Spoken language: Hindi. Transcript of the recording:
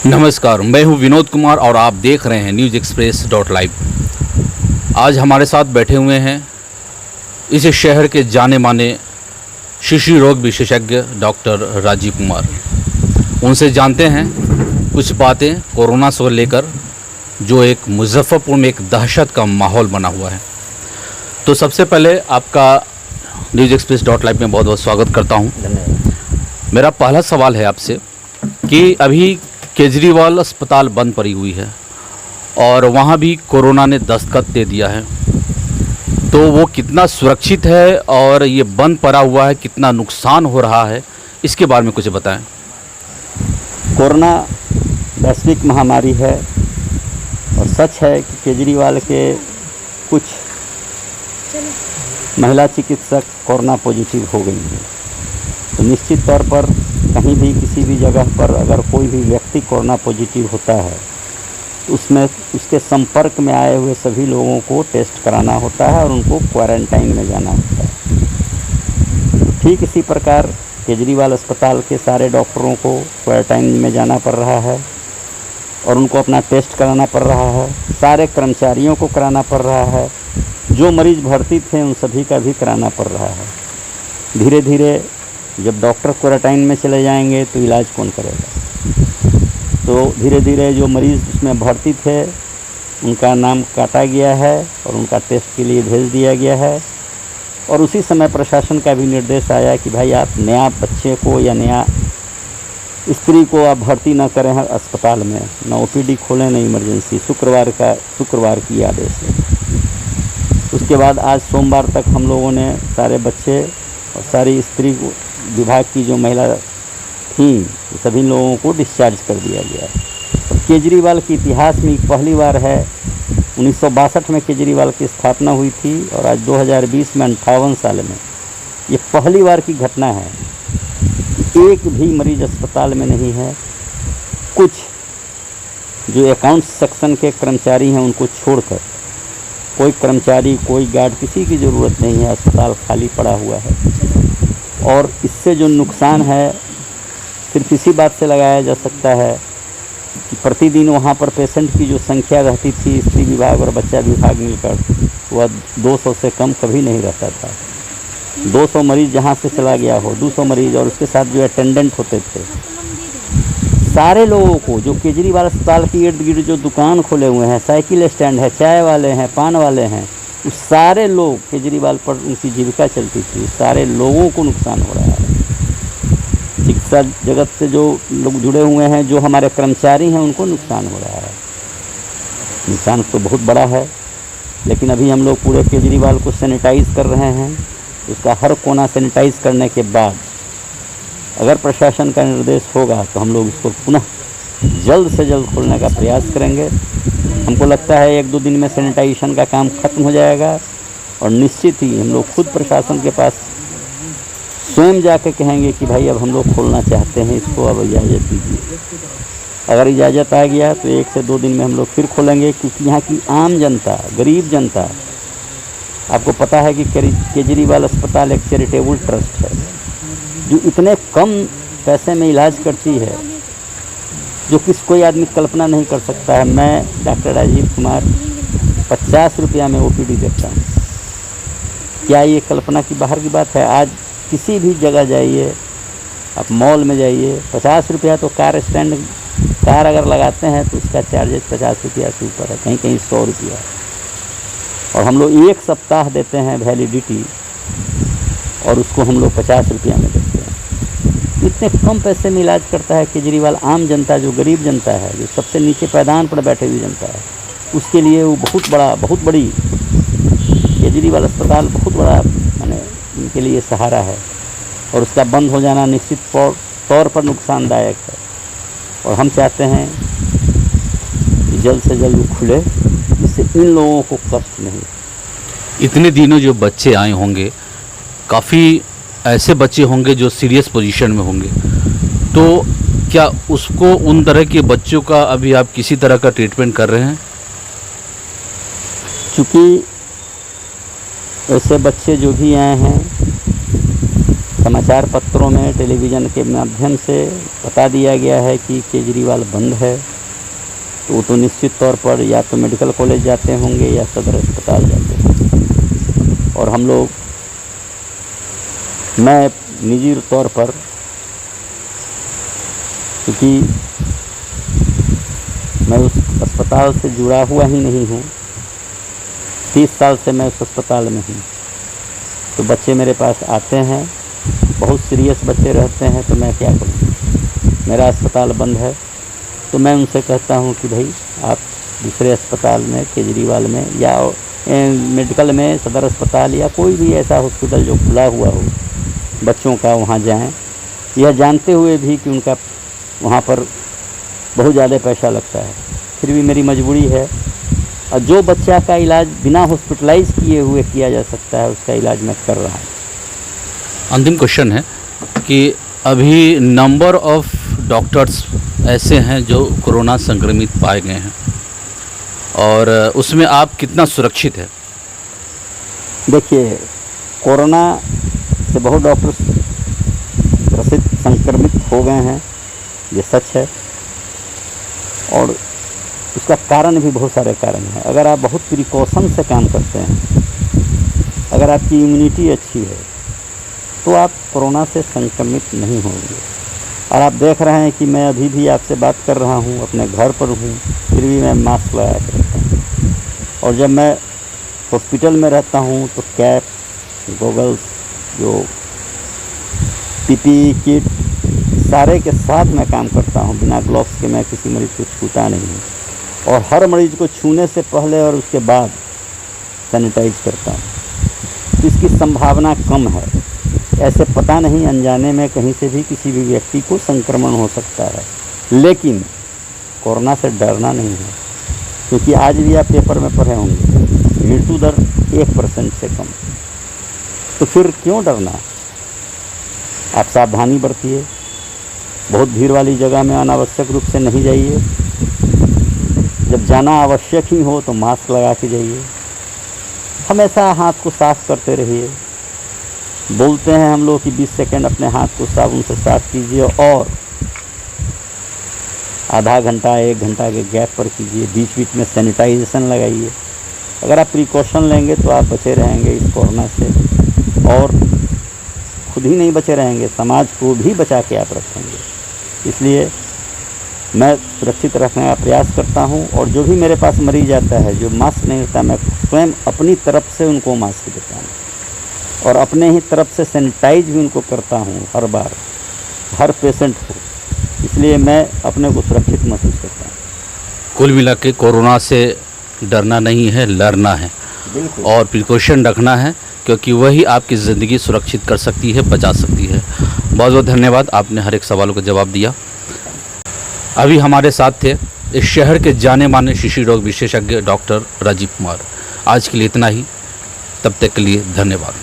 नमस्कार, मैं हूं विनोद कुमार और आप देख रहे हैं न्यूज़ एक्सप्रेस डॉट लाइव। आज हमारे साथ बैठे हुए हैं इस शहर के जाने माने शिशु रोग विशेषज्ञ डॉक्टर राजीव कुमार। उनसे जानते हैं कुछ बातें कोरोना से लेकर, जो एक मुजफ्फरपुर में एक दहशत का माहौल बना हुआ है। तो सबसे पहले आपका न्यूज़ एक्सप्रेस डॉट लाइव में बहुत बहुत स्वागत करता हूं। मेरा पहला सवाल है आपसे कि अभी केजरीवाल अस्पताल बंद पड़ी हुई है और वहाँ भी कोरोना ने दस्तक दे दिया है, तो वो कितना सुरक्षित है और ये बंद पड़ा हुआ है, कितना नुकसान हो रहा है, इसके बारे में कुछ बताएं। कोरोना वैश्विक महामारी है और सच है कि केजरीवाल के कुछ महिला चिकित्सक कोरोना पॉजिटिव हो गई हैं। तो निश्चित तौर पर कहीं भी किसी भी जगह पर अगर कोई भी व्यक्ति कोरोना पॉजिटिव होता है तो उसमें उसके संपर्क में आए हुए सभी लोगों को टेस्ट कराना होता है और उनको क्वारंटाइन में जाना होता है। ठीक इसी प्रकार केजरीवाल अस्पताल के सारे डॉक्टरों को क्वारंटाइन में जाना पड़ रहा है और उनको अपना टेस्ट कराना पड़ रहा है। सारे कर्मचारियों को कराना पड़ रहा है। जो मरीज़ भर्ती थे उन सभी का भी कराना पड़ रहा है। धीरे धीरे जब डॉक्टर क्वारंटाइन में चले जाएंगे तो इलाज कौन करेगा। तो धीरे धीरे जो मरीज़ उसमें भर्ती थे उनका नाम काटा गया है और उनका टेस्ट के लिए भेज दिया गया है। और उसी समय प्रशासन का भी निर्देश आया कि भाई आप नया बच्चे को या नया स्त्री को आप भर्ती न करें अस्पताल में, न ओपीडी खोलें न इमरजेंसी। शुक्रवार की आदेश है। उसके बाद आज सोमवार तक हम लोगों ने सारे बच्चे और सारी स्त्री विभाग की जो महिला थी सभी लोगों को डिस्चार्ज कर दिया गया है। और केजरीवाल के इतिहास में पहली बार है, 1962 में केजरीवाल की स्थापना हुई थी और आज 2020 में 58 साल में ये पहली बार की घटना है कि एक भी मरीज अस्पताल में नहीं है। कुछ जो अकाउंट्स सेक्शन के कर्मचारी हैं उनको छोड़कर कोई कर्मचारी, कोई गार्ड, किसी की ज़रूरत नहीं है। अस्पताल खाली पड़ा हुआ है और इससे जो नुकसान है सिर्फ इसी बात से लगाया जा सकता है कि प्रतिदिन वहाँ पर पेशेंट की जो संख्या रहती थी स्त्री विभाग और बच्चा विभाग मिलकर, वह 200 से कम कभी नहीं रहता था। 200 मरीज़ जहाँ से चला गया हो, 200 मरीज़ और उसके साथ जो अटेंडेंट होते थे, सारे लोगों को जो केजरीवाल अस्पताल के इर्द गिर्द जो दुकान खोले हुए हैं, साइकिल स्टैंड है, चाय वाले हैं, पान वाले हैं, उस सारे लोग केजरीवाल पर उनकी जीविका चलती थी, सारे लोगों को नुकसान हो रहा है। चिकित्सा जगत से जो लोग जुड़े हुए हैं, जो हमारे कर्मचारी हैं, उनको नुकसान हो रहा है। नुकसान तो बहुत बड़ा है, लेकिन अभी हम लोग पूरे केजरीवाल को सैनिटाइज़ कर रहे हैं। उसका हर कोना सैनिटाइज़ करने के बाद अगर प्रशासन का निर्देश होगा तो हम लोग इसको पुनः जल्द से जल्द खोलने का प्रयास करेंगे। हमको लगता है 1-2 दिन में सैनिटाइजेशन का काम खत्म हो जाएगा और निश्चित ही हम लोग खुद प्रशासन के पास स्वयं जाकर कहेंगे कि भाई अब हम लोग खोलना चाहते हैं, इसको अब इजाज़त दीजिए। अगर इजाज़त आ गया तो 1 से 2 दिन में हम लोग फिर खोलेंगे, क्योंकि यहाँ की आम जनता, गरीब जनता, आपको पता है कि केजरीवाल अस्पताल एक चैरिटेबल ट्रस्ट है जो इतने कम पैसे में इलाज करती है जो कोई आदमी कल्पना नहीं कर सकता है। मैं डॉक्टर राजीव कुमार 50 रुपया में ओपीडी देखता हूँ। क्या ये कल्पना की बाहर की बात है। आज किसी भी जगह जाइए, आप मॉल में जाइए, 50 रुपया तो कार अगर लगाते हैं तो उसका चार्जेस 50 रुपया से ऊपर है, कहीं कहीं 100 रुपया। और हम लोग 1 सप्ताह देते हैं वैलिडिटी और उसको हम लोग 50 रुपया में देते हैं। इतने कम पैसे में इलाज करता है केजरीवाल। आम जनता, जो गरीब जनता है, जो सबसे नीचे पैदान पर बैठे हुई जनता है, उसके लिए वो बहुत बड़ी केजरीवाल अस्पताल बहुत बड़ा माने उनके लिए सहारा है। और उसका बंद हो जाना निश्चित तौर पर नुकसानदायक है और हम चाहते हैं कि जल्द से जल्द वो खुले, जिससे इन लोगों को कष्ट नहीं। इतने दिनों जो बच्चे आए होंगे, काफ़ी ऐसे बच्चे होंगे जो सीरियस पोजीशन में होंगे, तो क्या उसको उन तरह के बच्चों का अभी आप किसी तरह का ट्रीटमेंट कर रहे हैं? चूँकि ऐसे बच्चे जो भी आए हैं समाचार पत्रों में, टेलीविज़न के माध्यम से बता दिया गया है कि केजरीवाल बंद है, तो वो तो निश्चित तौर पर या तो मेडिकल कॉलेज जाते होंगे या सदर अस्पताल जाते होंगे। और हम लोग, मैं निजी तौर पर, क्योंकि मैं उस अस्पताल से जुड़ा हुआ ही नहीं हूँ, 30 साल से मैं उस अस्पताल में हूँ, तो बच्चे मेरे पास आते हैं, बहुत सीरियस बच्चे रहते हैं, तो मैं क्या करूँ। मेरा अस्पताल बंद है, तो मैं उनसे कहता हूँ कि भाई आप दूसरे अस्पताल में, केजरीवाल में या मेडिकल में, सदर अस्पताल या कोई भी ऐसा हॉस्पिटल जो खुला हुआ हो बच्चों का, वहाँ जाएं, यह जानते हुए भी कि उनका वहाँ पर बहुत ज़्यादा पैसा लगता है। फिर भी मेरी मजबूरी है, और जो बच्चा का इलाज बिना हॉस्पिटलाइज किए हुए किया जा सकता है, उसका इलाज मैं कर रहा हूँ। अंतिम क्वेश्चन है कि अभी नंबर ऑफ डॉक्टर्स ऐसे हैं जो कोरोना संक्रमित पाए गए हैं, और उसमें आप कितना सुरक्षित है? देखिए, कोरोना से बहुत डॉक्टर ग्रसित, संक्रमित हो गए हैं, ये सच है, और उसका कारण भी बहुत सारे कारण हैं। अगर आप बहुत प्रिकॉशन से काम करते हैं, अगर आपकी इम्यूनिटी अच्छी है, तो आप कोरोना से संक्रमित नहीं होंगे। और आप देख रहे हैं कि मैं अभी भी आपसे बात कर रहा हूँ, अपने घर पर हूँ, फिर भी मैं मास्क लगा कर रहता हूँ। और जब मैं हॉस्पिटल में रहता हूँ तो कैप, गॉगल्स, जो पीपीई किट, सारे के साथ मैं काम करता हूँ। बिना ग्लव्स के मैं किसी मरीज़ को छूता नहीं हूँ, और हर मरीज़ को छूने से पहले और उसके बाद सैनिटाइज करता हूँ। तो इसकी संभावना कम है। ऐसे पता नहीं, अनजाने में कहीं से भी किसी भी व्यक्ति को संक्रमण हो सकता है, लेकिन कोरोना से डरना नहीं है, क्योंकि आज भी आप पेपर में पढ़े होंगे मृत्यु दर 1% से कम। तो फिर क्यों डरना? आप सावधानी बरतिए, बहुत भीड़ वाली जगह में अनावश्यक रूप से नहीं जाइए, जब जाना आवश्यक ही हो तो मास्क लगा के जाइए, हमेशा हाथ को साफ करते रहिए। बोलते हैं हम लोग कि 20 सेकंड अपने हाथ को साबुन से साफ कीजिए, और आधा घंटा 1 घंटा के गैप पर कीजिए, बीच बीच में सैनिटाइजेशन लगाइए। अगर आप प्रिकॉशन लेंगे तो आप बचे रहेंगे इस कोरोना से, और खुद ही नहीं बचे रहेंगे, समाज को भी बचा के आप रखेंगे। इसलिए मैं सुरक्षित रखने का प्रयास करता हूं, और जो भी मेरे पास मरीज आता है जो मास्क नहीं होता, मैं स्वयं अपनी तरफ से उनको मास्क देता हूं, और अपने ही तरफ से सैनिटाइज भी उनको करता हूं हर बार, हर पेशेंट को। इसलिए मैं अपने को सुरक्षित महसूस करता हूँ। कुल मिला के कोरोना से डरना नहीं है, लड़ना है, और प्रिकॉशन रखना है, क्योंकि वही आपकी ज़िंदगी सुरक्षित कर सकती है, बचा सकती है। बहुत बहुत धन्यवाद, आपने हर एक सवालों का जवाब दिया। अभी हमारे साथ थे इस शहर के जाने माने शिशु रोग विशेषज्ञ डॉक्टर राजीव कुमार। आज के लिए इतना ही, तब तक के लिए धन्यवाद।